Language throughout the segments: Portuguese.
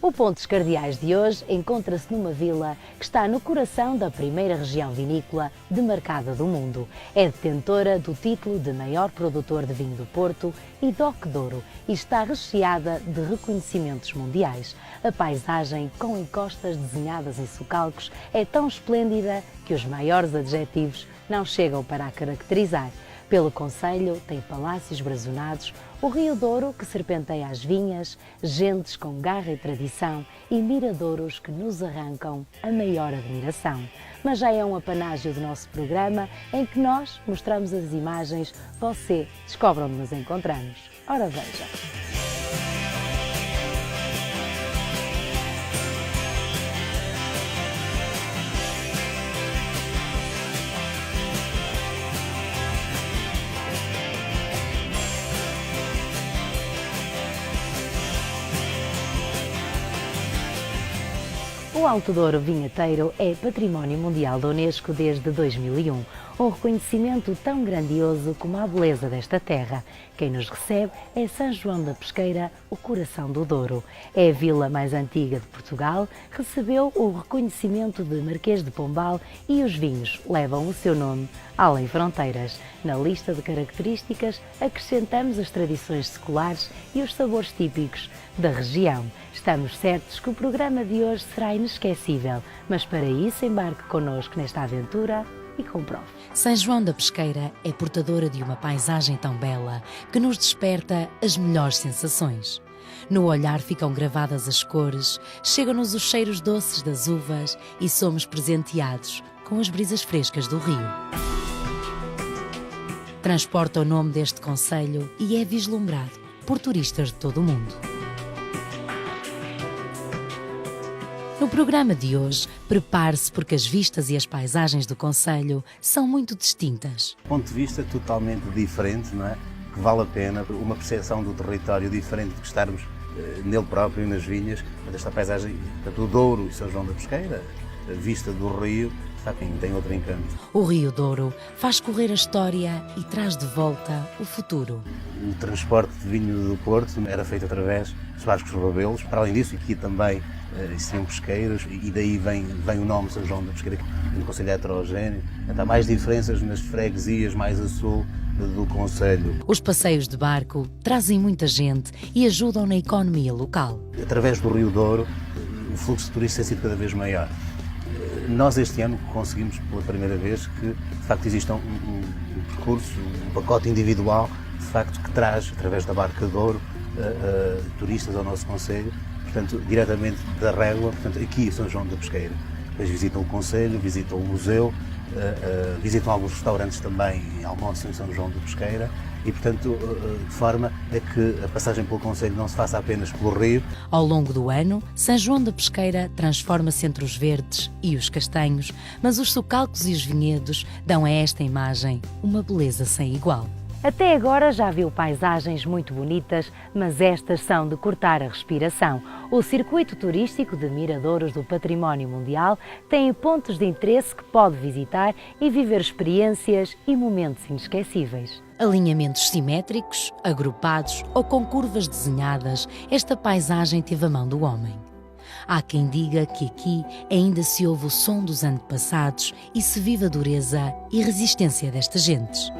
O Ponto dos Cardeais de hoje encontra-se numa vila que está no coração da primeira região vinícola demarcada do mundo. É detentora do título de maior produtor de vinho do Porto e DOC Douro e está recheada de reconhecimentos mundiais. A paisagem, com encostas desenhadas em socalcos, é tão esplêndida que os maiores adjetivos não chegam para a caracterizar. Pelo concelho tem palácios brazonados, o Rio Douro que serpenteia as vinhas, gentes com garra e tradição e miradouros que nos arrancam a maior admiração. Mas já é um apanágio do nosso programa em que nós mostramos as imagens, você descobre onde nos encontramos. Ora veja! O Alto Douro Vinheteiro é Património Mundial da Unesco desde 2001, um reconhecimento tão grandioso como a beleza desta terra. Quem nos recebe é São João da Pesqueira, o coração do Douro. É a vila mais antiga de Portugal, recebeu o reconhecimento de Marquês de Pombal e os vinhos levam o seu nome além fronteiras. Na lista de características acrescentamos as tradições seculares e os sabores típicos da região. Estamos certos que o programa de hoje será inesquecível, mas para isso embarque connosco nesta aventura e comprove. São João da Pesqueira é portadora de uma paisagem tão bela que nos desperta as melhores sensações. No olhar ficam gravadas as cores, chegam-nos os cheiros doces das uvas e somos presenteados com as brisas frescas do rio. Transporta o nome deste concelho e é vislumbrado por turistas de todo o mundo. No programa de hoje, prepare-se porque as vistas e as paisagens do concelho são muito distintas. Um ponto de vista totalmente diferente, não é? Que vale a pena, uma percepção do território diferente de que estarmos nele próprio, nas vinhas, esta paisagem do Douro e São João da Pesqueira, a vista do rio, tem outro encanto. O Rio Douro faz correr a história e traz de volta o futuro. O transporte de vinho do Porto era feito através dos barcos babelos. Para além disso, aqui também existiam pesqueiros e daí vem o nome São João da Pesqueira, um concelho heterogéneo. Há mais diferenças nas freguesias mais a sul do concelho. Os passeios de barco trazem muita gente e ajudam na economia local. Através do Rio Douro, o fluxo de turistas tem sido cada vez maior. Nós este ano conseguimos pela primeira vez que de facto exista um percurso, um pacote individual de facto que traz, através da Barca Douro, turistas ao nosso concelho, portanto, diretamente da Régua, portanto, aqui São João da Pesqueira. Depois visitam o concelho, visitam o museu, visitam alguns restaurantes também em almoço em São João da Pesqueira e, portanto, de forma a que a passagem pelo concelho não se faça apenas pelo rio. Ao longo do ano, São João da Pesqueira transforma-se entre os verdes e os castanhos, mas os socalcos e os vinhedos dão a esta imagem uma beleza sem igual. Até agora já viu paisagens muito bonitas, mas estas são de cortar a respiração. O circuito turístico de miradouros do Património Mundial tem pontos de interesse que pode visitar e viver experiências e momentos inesquecíveis. Alinhamentos simétricos, agrupados ou com curvas desenhadas, esta paisagem teve a mão do homem. Há quem diga que aqui ainda se ouve o som dos antepassados e se vive a dureza e resistência destas gentes.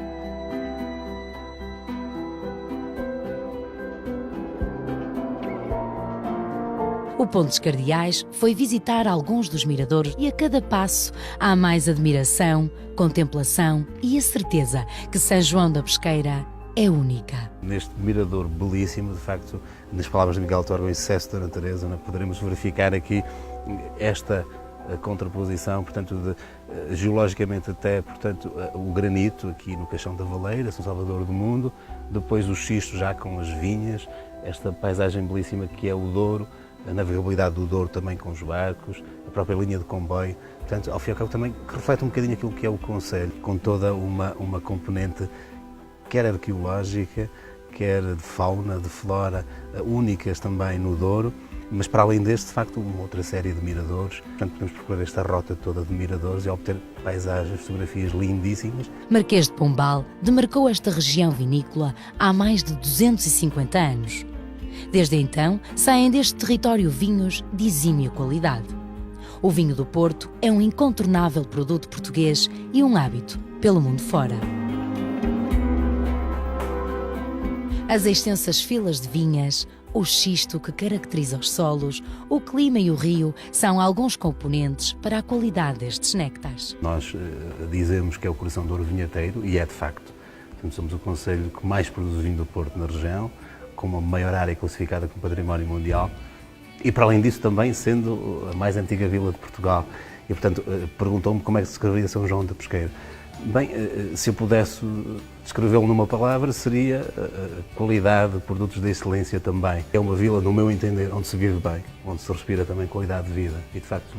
O Ponto dos Cardeais foi visitar alguns dos miradouros e a cada passo há mais admiração, contemplação e a certeza que São João da Pesqueira é única. Neste mirador belíssimo, de facto, nas palavras de Miguel Torga, o excesso da natureza, poderemos verificar aqui esta contraposição, portanto, geologicamente até, portanto, o granito aqui no Caixão da Valeira, São Salvador do Mundo, depois o xisto já com as vinhas, esta paisagem belíssima que é o Douro, a navegabilidade do Douro também com os barcos, a própria linha de comboio, portanto, ao fim e ao cabo também que reflete um bocadinho aquilo que é o concelho, com toda uma componente quer arqueológica, quer de fauna, de flora, únicas também no Douro, mas para além deste, de facto, uma outra série de miradores. Portanto, podemos percorrer esta rota toda de miradores e obter paisagens, fotografias lindíssimas. Marquês de Pombal demarcou esta região vinícola há mais de 250 anos. Desde então, saem deste território vinhos de exímia qualidade. O vinho do Porto é um incontornável produto português e um hábito pelo mundo fora. As extensas filas de vinhas, o xisto que caracteriza os solos, o clima e o rio são alguns componentes para a qualidade destes néctares. Nós dizemos que é o coração do ouro vinheteiro e é de facto. Somos o concelho que mais produz vinho do Porto na região, com uma maior área classificada como património mundial e, para além disso, também sendo a mais antiga vila de Portugal. E, portanto, perguntou-me como é que se escrevia São João da Pesqueira. Bem, se eu pudesse descrevê-lo numa palavra, seria qualidade, produtos de excelência também. É uma vila, no meu entender, onde se vive bem, onde se respira também qualidade de vida. E, de facto,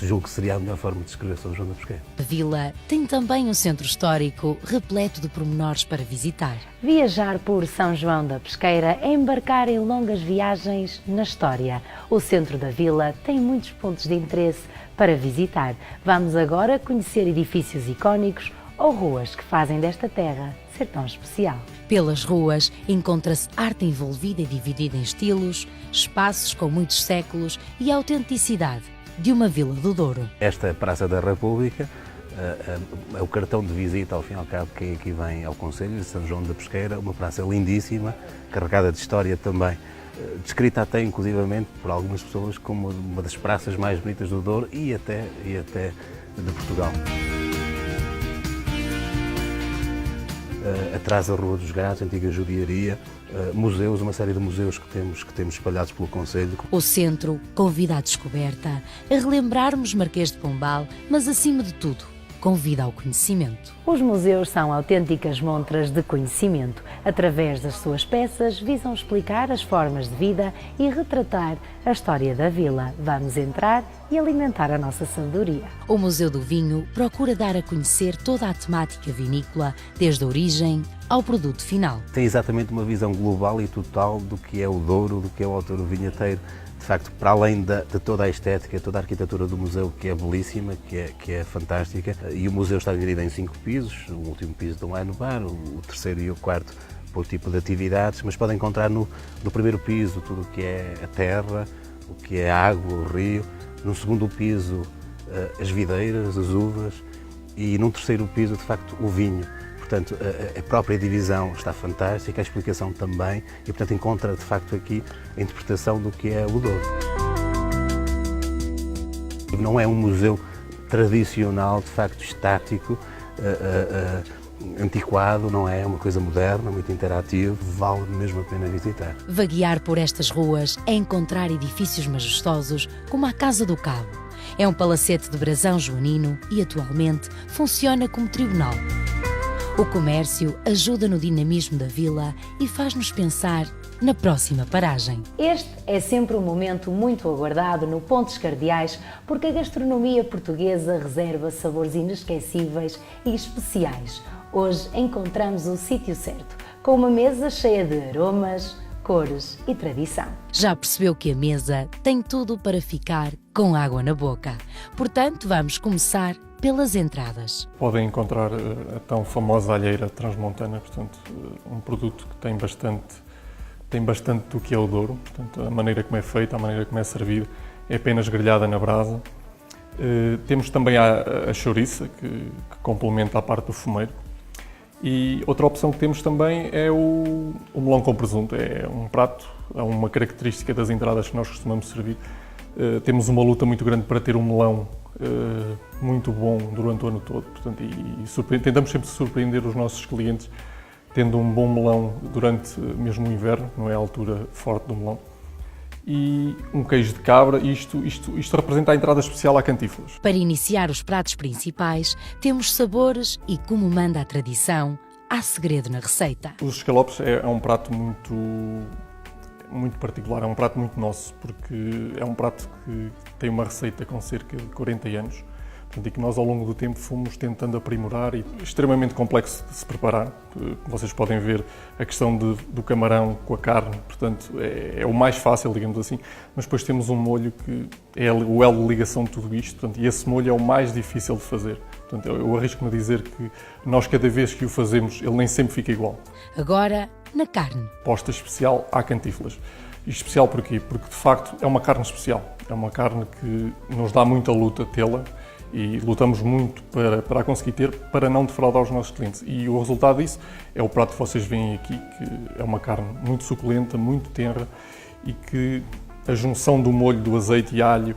julgo que seria a melhor forma de descrever São João da Pesqueira. A vila tem também um centro histórico repleto de pormenores para visitar. Viajar por São João da Pesqueira é embarcar em longas viagens na história. O centro da vila tem muitos pontos de interesse para visitar. Vamos agora conhecer edifícios icónicos ou ruas que fazem desta terra ser tão especial. Pelas ruas encontra-se arte envolvida e dividida em estilos, espaços com muitos séculos e a autenticidade de uma vila do Douro. Esta Praça da República é o cartão de visita, ao fim e ao cabo, quem aqui vem ao concelho de São João da Pesqueira, uma praça lindíssima, carregada de história também. Descrita até, inclusivamente, por algumas pessoas como uma das praças mais bonitas do Douro e até de Portugal. Atrás da Rua dos Gatos, antiga judiaria, museus, uma série de museus que temos espalhados pelo concelho. O centro convida à descoberta, a relembrarmos Marquês de Pombal, mas acima de tudo, convida ao conhecimento. Os museus são autênticas montras de conhecimento. Através das suas peças, visam explicar as formas de vida e retratar a história da vila. Vamos entrar e alimentar a nossa sabedoria. O Museu do Vinho procura dar a conhecer toda a temática vinícola, desde a origem ao produto final. Tem exatamente uma visão global e total do que é o Douro, do que é o autor vinheteiro. De facto, para além de toda a estética, toda a arquitetura do museu, que é belíssima, que é fantástica, e o museu está dividido em 5 pisos, o último piso não é no bar, o terceiro e o quarto por tipo de atividades, mas podem encontrar no primeiro piso tudo o que é a terra, o que é a água, o rio, no segundo piso as videiras, as uvas, e num terceiro piso, de facto, o vinho. Portanto, a própria divisão está fantástica, a explicação também, e portanto encontra de facto aqui a interpretação do que é o Douro. Não é um museu tradicional, de facto estático, antiquado, não é uma coisa moderna, muito interativo, vale mesmo a pena visitar. Vaguear por estas ruas é encontrar edifícios majestosos como a Casa do Cabo. É um palacete de brasão joanino e atualmente funciona como tribunal. O comércio ajuda no dinamismo da vila e faz-nos pensar na próxima paragem. Este é sempre um momento muito aguardado no Pontos Cardeais, porque a gastronomia portuguesa reserva sabores inesquecíveis e especiais. Hoje encontramos o sítio certo, com uma mesa cheia de aromas, cores e tradição. Já percebeu que a mesa tem tudo para ficar com água na boca. Portanto, vamos começar pelas entradas. Podem encontrar a tão famosa alheira transmontana, portanto, um produto que tem bastante do que é o Douro, portanto, a maneira como é feita, a maneira como é servido, é apenas grelhada na brasa. Temos também a chouriça, que complementa a parte do fumeiro. E outra opção que temos também é o melão com presunto. É um prato, é uma característica das entradas que nós costumamos servir. Temos uma luta muito grande para ter um melão muito bom durante o ano todo, portanto, tentamos sempre surpreender os nossos clientes tendo um bom melão durante mesmo o inverno, não é a altura forte do melão. E um queijo de cabra, isto representa a entrada especial à cantíflas. Para iniciar os pratos principais, temos sabores e, como manda a tradição, há segredo na receita. Os escalopes é um prato muito particular, é um prato muito nosso, porque é um prato que tem uma receita com cerca de 40 anos, Portanto, e que nós ao longo do tempo fomos tentando aprimorar e extremamente complexo de se preparar. Vocês podem ver a questão do camarão com a carne, portanto é o mais fácil, digamos assim, mas depois temos um molho que é o elo de ligação de tudo isto, portanto, e esse molho é o mais difícil de fazer. Portanto, eu arrisco-me a dizer que nós, cada vez que o fazemos, ele nem sempre fica igual. Agora, na carne. Posta especial à cantífilas. E especial porquê? Porque, de facto, é uma carne especial. É uma carne que nos dá muita luta tê-la e lutamos muito para a conseguir ter, para não defraudar os nossos clientes. E o resultado disso é o prato que vocês veem aqui, que é uma carne muito suculenta, muito tenra e que a junção do molho, do azeite e alho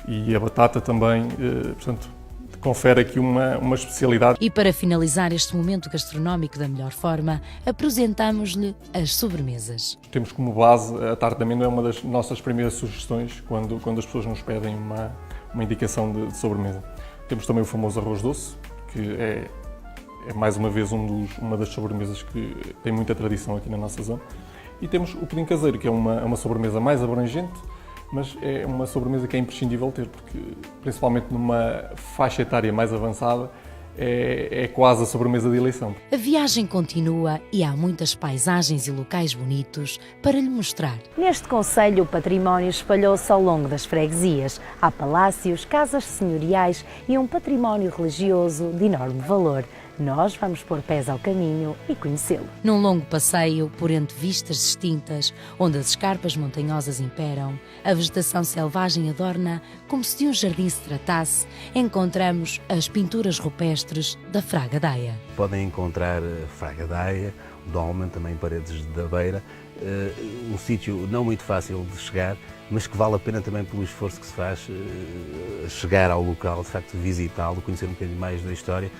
e a batata também, portanto, confere aqui uma especialidade. E para finalizar este momento gastronómico da melhor forma, apresentamos-lhe as sobremesas. Temos como base a tarte de amêndoa, é uma das nossas primeiras sugestões quando as pessoas nos pedem uma indicação de sobremesa. Temos também o famoso arroz doce, que é mais uma vez uma das sobremesas que tem muita tradição aqui na nossa zona. E temos o pudim caseiro, que é uma sobremesa mais abrangente, mas é uma sobremesa que é imprescindível ter, porque principalmente numa faixa etária mais avançada, é quase a sobremesa de eleição. A viagem continua e há muitas paisagens e locais bonitos para lhe mostrar. Neste concelho, o património espalhou-se ao longo das freguesias. Há palácios, casas senhoriais e um património religioso de enorme valor. Nós vamos pôr pés ao caminho e conhecê-lo. Num longo passeio por entre vistas distintas, onde as escarpas montanhosas imperam, a vegetação selvagem adorna como se de um jardim se tratasse, encontramos as pinturas rupestres da Fraga Daia. Podem encontrar Fraga Daia, Dolmen, também Paredes da Beira, um sítio não muito fácil de chegar, mas que vale a pena também pelo esforço que se faz chegar ao local, de facto visitá-lo, conhecer um bocadinho mais da história,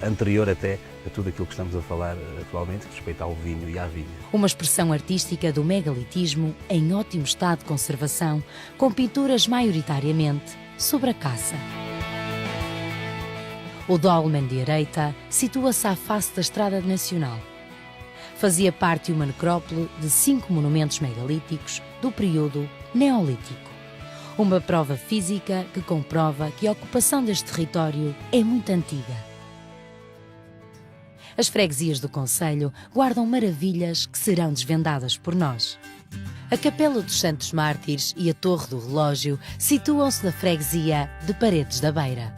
anterior até a tudo aquilo que estamos a falar atualmente, respeito ao vinho e à vinha. Uma expressão artística do megalitismo em ótimo estado de conservação, com pinturas maioritariamente sobre a caça. O Dolmen de Areita situa-se à face da Estrada Nacional. Fazia parte de uma necrópole de 5 monumentos megalíticos do período Neolítico. Uma prova física que comprova que a ocupação deste território é muito antiga. As freguesias do concelho guardam maravilhas que serão desvendadas por nós. A Capela dos Santos Mártires e a Torre do Relógio situam-se na freguesia de Paredes da Beira.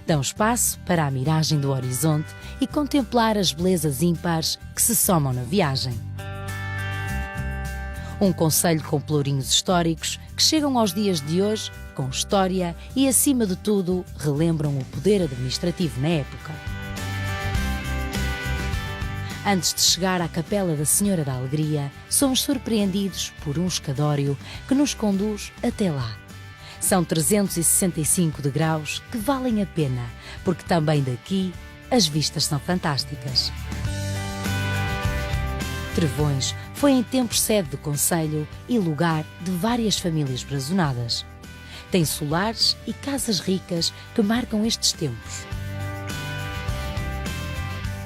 Dão espaço para a miragem do horizonte e contemplar as belezas ímpares que se somam na viagem. Um concelho com pelourinhos históricos que chegam aos dias de hoje com história e, acima de tudo, relembram o poder administrativo na época. Antes de chegar à Capela da Senhora da Alegria, somos surpreendidos por um escadório que nos conduz até lá. São 365 degraus que valem a pena, porque também daqui as vistas são fantásticas. Trevões foi em tempos sede de concelho e lugar de várias famílias brazonadas. Tem solares e casas ricas que marcam estes tempos.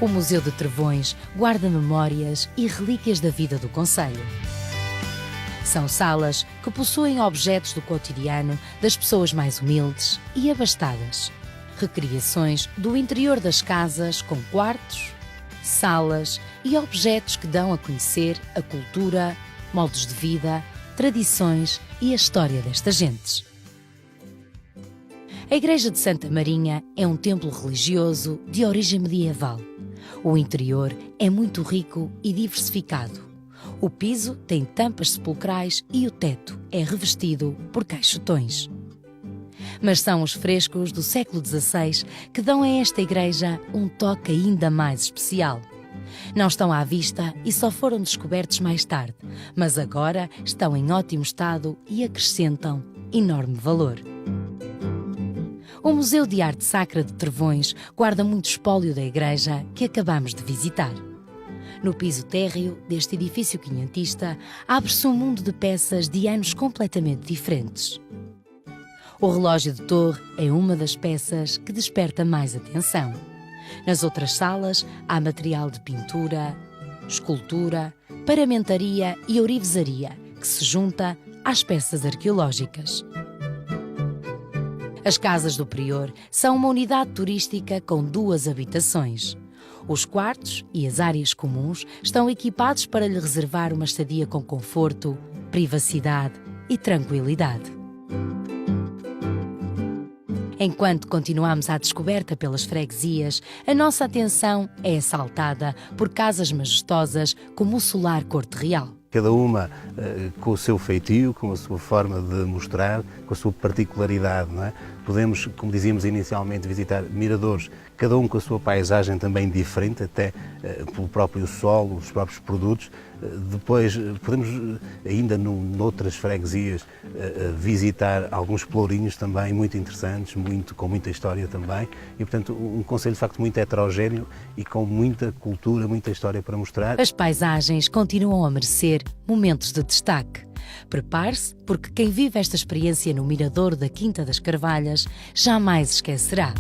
O Museu de Trevões guarda memórias e relíquias da vida do concelho. São salas que possuem objetos do cotidiano das pessoas mais humildes e abastadas. Recriações do interior das casas com quartos, salas e objetos que dão a conhecer a cultura, modos de vida, tradições e a história destas gentes. A Igreja de Santa Marinha é um templo religioso de origem medieval. O interior é muito rico e diversificado. O piso tem tampas sepulcrais e o teto é revestido por caixotões. Mas são os frescos do século XVI que dão a esta igreja um toque ainda mais especial. Não estão à vista e só foram descobertos mais tarde, mas agora estão em ótimo estado e acrescentam enorme valor. O Museu de Arte Sacra de Trevões guarda muito espólio da igreja que acabamos de visitar. No piso térreo deste edifício quinhentista abre-se um mundo de peças de anos completamente diferentes. O relógio de torre é uma das peças que desperta mais atenção. Nas outras salas há material de pintura, escultura, paramentaria e ourivesaria que se junta às peças arqueológicas. As Casas do Prior são uma unidade turística com 2 habitações. Os quartos e as áreas comuns estão equipados para lhe reservar uma estadia com conforto, privacidade e tranquilidade. Enquanto continuamos à descoberta pelas freguesias, a nossa atenção é assaltada por casas majestosas como o Solar Corte Real. Cada uma com o seu feitio, com a sua forma de mostrar, com a sua particularidade, não é? Podemos, como dizíamos inicialmente, visitar miradores, cada um com a sua paisagem também diferente, até pelo próprio solo, os próprios produtos. Depois podemos, ainda noutras freguesias, visitar alguns pelourinhos também muito interessantes, com muita história também. E, portanto, um concelho de facto muito heterogéneo e com muita cultura, muita história para mostrar. As paisagens continuam a merecer momentos de destaque. Prepare-se, porque quem vive esta experiência no Mirador da Quinta das Carvalhas jamais esquecerá.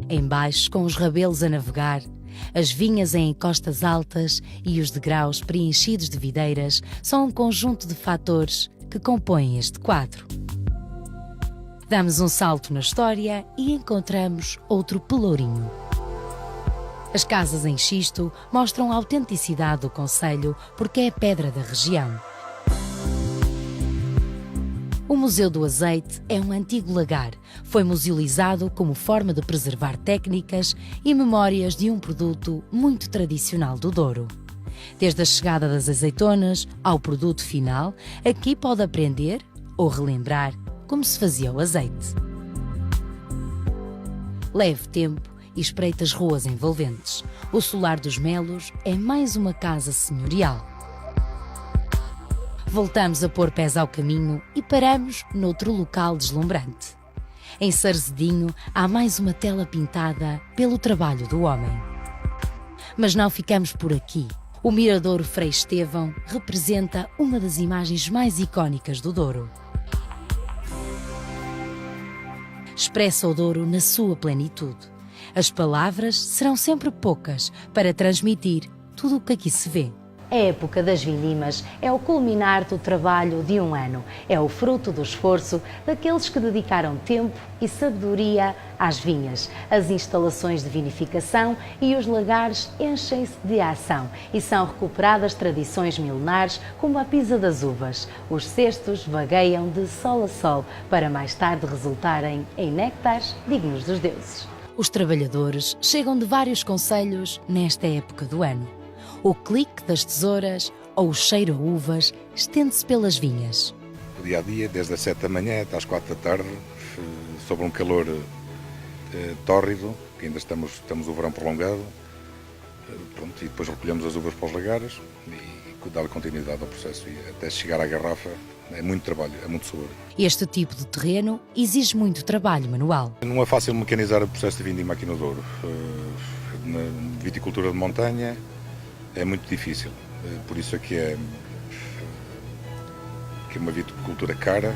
Em baixos, com os rabelos a navegar, as vinhas em encostas altas e os degraus preenchidos de videiras são um conjunto de fatores que compõem este quadro. Damos um salto na história e encontramos outro pelourinho. As casas em xisto mostram a autenticidade do concelho porque é a pedra da região. O Museu do Azeite é um antigo lagar. Foi musealizado como forma de preservar técnicas e memórias de um produto muito tradicional do Douro. Desde a chegada das azeitonas ao produto final, aqui pode aprender ou relembrar como se fazia o azeite. Leve tempo e espreita as ruas envolventes. O Solar dos Melos é mais uma casa senhorial. Voltamos a pôr pés ao caminho e paramos noutro local deslumbrante. Em Sarzedinho há mais uma tela pintada pelo trabalho do homem. Mas não ficamos por aqui. O Miradouro Frei Estevão representa uma das imagens mais icónicas do Douro. Expressa o Douro na sua plenitude. As palavras serão sempre poucas para transmitir tudo o que aqui se vê. A época das vindimas é o culminar do trabalho de um ano. É o fruto do esforço daqueles que dedicaram tempo e sabedoria às vinhas. As instalações de vinificação e os lagares enchem-se de ação e são recuperadas tradições milenares como a pisa das uvas. Os cestos vagueiam de sol a sol para mais tarde resultarem em néctares dignos dos deuses. Os trabalhadores chegam de vários concelhos nesta época do ano. O clique das tesouras ou o cheiro a uvas estende-se pelas vinhas. O dia a dia, desde as 7 da manhã até às 4 da tarde, sob um calor tórrido, que ainda estamos o verão prolongado, e depois recolhemos as uvas para os lagares e dar continuidade ao processo. E até chegar à garrafa é muito trabalho, é muito suor. Este tipo de terreno exige muito trabalho manual. Não é fácil mecanizar o processo de vindima aqui no Douro. Na viticultura de montanha é muito difícil, por isso é que é uma viticultura cara.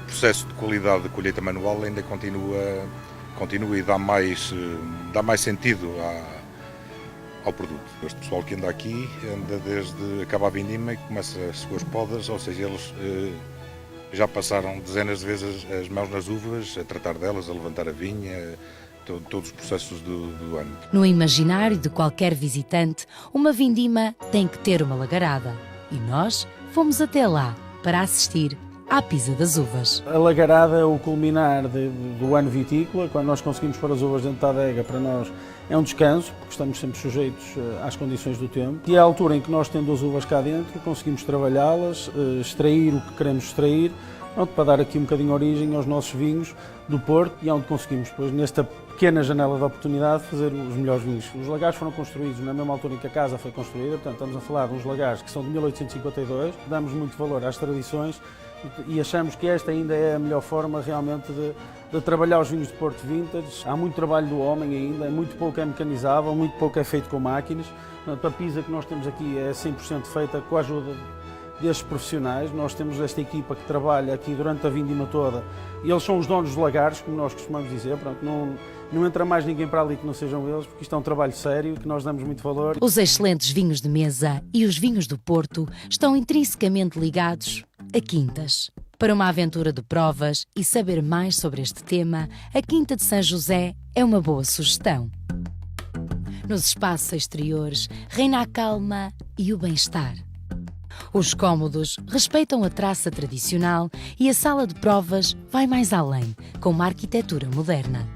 O processo de qualidade de colheita manual ainda continua e dá mais sentido ao produto. Este pessoal que anda aqui anda desde acaba a vindima e começa as suas podas, ou seja, eles já passaram dezenas de vezes as mãos nas uvas, a tratar delas, a levantar a vinha, todos os processos do ano. No imaginário de qualquer visitante, uma vindima tem que ter uma lagarada. E nós fomos até lá para assistir à pisa das uvas. A lagarada é o culminar do ano vitícola, quando nós conseguimos pôr as uvas dentro da adega, para nós é um descanso, porque estamos sempre sujeitos às condições do tempo. E é a altura em que nós, tendo as uvas cá dentro, conseguimos trabalhá-las, extrair o que queremos extrair, para dar aqui um bocadinho origem aos nossos vinhos do Porto, e é onde conseguimos, depois, nesta pequena janela de oportunidade, fazer os melhores vinhos. Os lagares foram construídos na mesma altura em que a casa foi construída, portanto estamos a falar de uns lagares que são de 1852, damos muito valor às tradições e achamos que esta ainda é a melhor forma realmente de trabalhar os vinhos de Porto Vintage. Há muito trabalho do homem ainda, muito pouco é mecanizável, muito pouco é feito com máquinas. Portanto, a pisa que nós temos aqui é 100% feita com a ajuda destes profissionais. Nós temos esta equipa que trabalha aqui durante a vindima toda e eles são os donos dos lagares, como nós costumamos dizer. Pronto, não entra mais ninguém para ali que não sejam eles, porque isto é um trabalho sério que nós damos muito valor. Os excelentes vinhos de mesa e os vinhos do Porto estão intrinsecamente ligados a quintas. Para uma aventura de provas e saber mais sobre este tema, a Quinta de São José é uma boa sugestão. Nos espaços exteriores reina a calma e o bem-estar. Os cômodos respeitam a traça tradicional e a sala de provas vai mais além, com uma arquitetura moderna.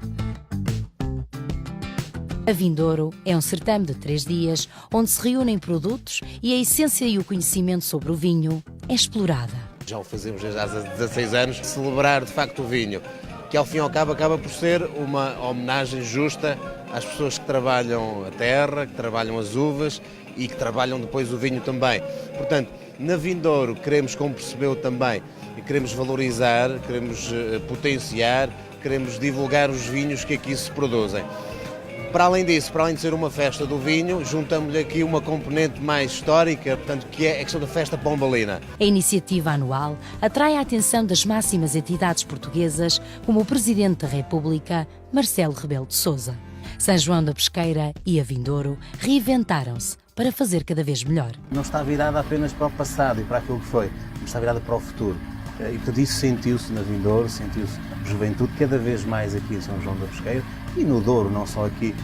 A Vindouro é um certame de 3 dias, onde se reúnem produtos e a essência e o conhecimento sobre o vinho é explorada. Já o fazemos desde há 16 anos, celebrar de facto o vinho, que ao fim e ao cabo acaba por ser uma homenagem justa às pessoas que trabalham a terra, que trabalham as uvas e que trabalham depois o vinho também. Portanto, na Vindouro queremos, como percebeu também, queremos valorizar, queremos potenciar, queremos divulgar os vinhos que aqui se produzem. Para além disso, para além de ser uma festa do vinho, juntamos-lhe aqui uma componente mais histórica, portanto, que é a questão da festa pombalina. A iniciativa anual atrai a atenção das máximas entidades portuguesas, como o Presidente da República, Marcelo Rebelo de Sousa. São João da Pesqueira e a Vindouro reinventaram-se para fazer cada vez melhor. Não está virada apenas para o passado e para aquilo que foi, mas está virada para o futuro. E portanto isso sentiu-se na Vindouro, sentiu-se juventude cada vez mais aqui em São João da Pesqueira e no Douro, não só aqui.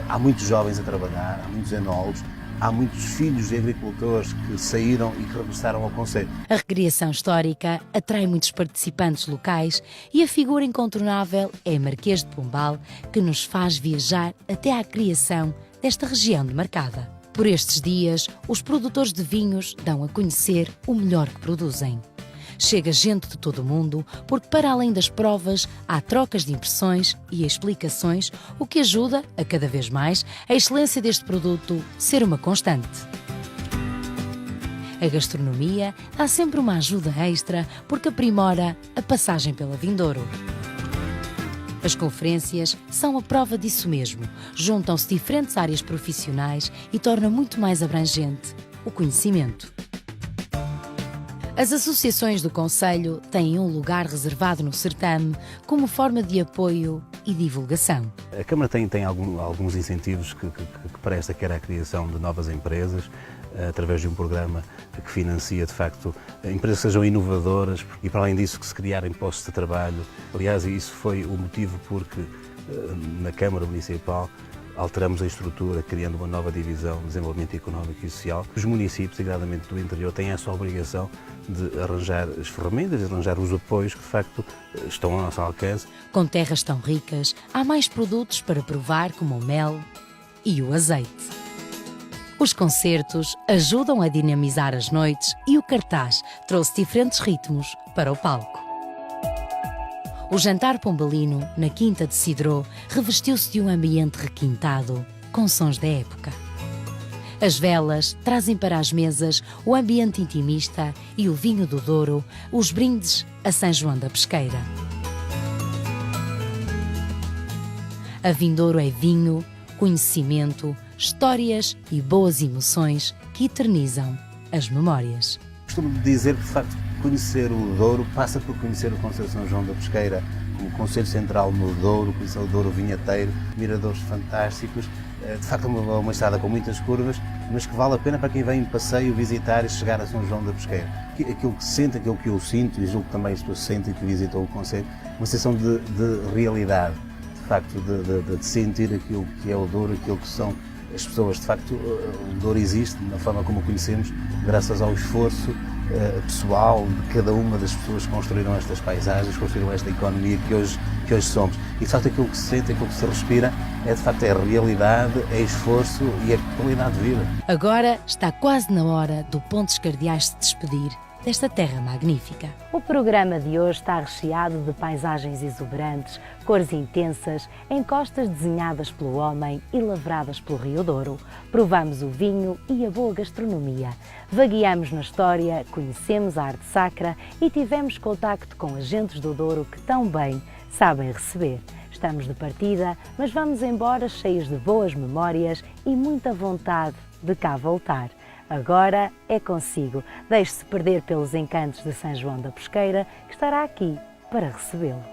Há muitos jovens a trabalhar, há muitos enólogos, há muitos filhos de agricultores que saíram e que regressaram ao concelho. A recriação histórica atrai muitos participantes locais e a figura incontornável é Marquês de Pombal, que nos faz viajar até à criação desta região demarcada. Por estes dias, os produtores de vinhos dão a conhecer o melhor que produzem. Chega gente de todo o mundo, porque para além das provas, há trocas de impressões e explicações, o que ajuda, a cada vez mais, a excelência deste produto ser uma constante. A gastronomia dá sempre uma ajuda extra, porque aprimora a passagem pela Vindouro. As conferências são a prova disso mesmo. Juntam-se diferentes áreas profissionais e tornam muito mais abrangente o conhecimento. As associações do concelho têm um lugar reservado no certame como forma de apoio e divulgação. A Câmara tem alguns incentivos que presta, quer à criação de novas empresas, através de um programa que financia, de facto, empresas que sejam inovadoras e, para além disso, que se criarem postos de trabalho. Aliás, isso foi o motivo porque na Câmara Municipal alteramos a estrutura, criando uma nova divisão de desenvolvimento económico e social. Os municípios, designadamente do interior, têm essa obrigação de arranjar as ferramentas, de arranjar os apoios que, de facto, estão ao nosso alcance. Com terras tão ricas, há mais produtos para provar, como o mel e o azeite. Os concertos ajudam a dinamizar as noites e o cartaz trouxe diferentes ritmos para o palco. O jantar pombalino, na Quinta de Sidró, revestiu-se de um ambiente requintado, com sons da época. As velas trazem para as mesas o ambiente intimista e o vinho do Douro, os brindes a São João da Pesqueira. A Vindouro é vinho, conhecimento, histórias e boas emoções que eternizam as memórias. Costumo dizer que, de facto, conhecer o Douro passa por conhecer o Concelho de São João da Pesqueira, o Concelho Central no Douro, conhecer o Douro Vinheteiro, miradores fantásticos. De facto, uma estrada com muitas curvas, mas que vale a pena para quem vem em passeio visitar e chegar a São João da Pesqueira. Aquilo que se sente, aquilo que eu sinto, e julgo que também as pessoas sentem que visitam o Concelho, uma sensação de realidade, de facto, de sentir aquilo que é o Douro, aquilo que são as pessoas. De facto, o Douro existe, na forma como o conhecemos, graças ao esforço pessoal de cada uma das pessoas que construíram estas paisagens, construíram esta economia que hoje somos. E, de facto, aquilo que se sente, aquilo que se respira, é, de facto, é a realidade, é esforço e é qualidade de vida. Agora está quase na hora do Pontes Cardeais se despedir desta terra magnífica. O programa de hoje está recheado de paisagens exuberantes, cores intensas, encostas desenhadas pelo homem e lavradas pelo Rio Douro. Provamos o vinho e a boa gastronomia. Vagueamos na história, conhecemos a arte sacra e tivemos contacto com agentes do Douro que tão bem sabem receber. Estamos de partida, mas vamos embora cheios de boas memórias e muita vontade de cá voltar. Agora é consigo. Deixe-se perder pelos encantos de São João da Pesqueira, que estará aqui para recebê-lo.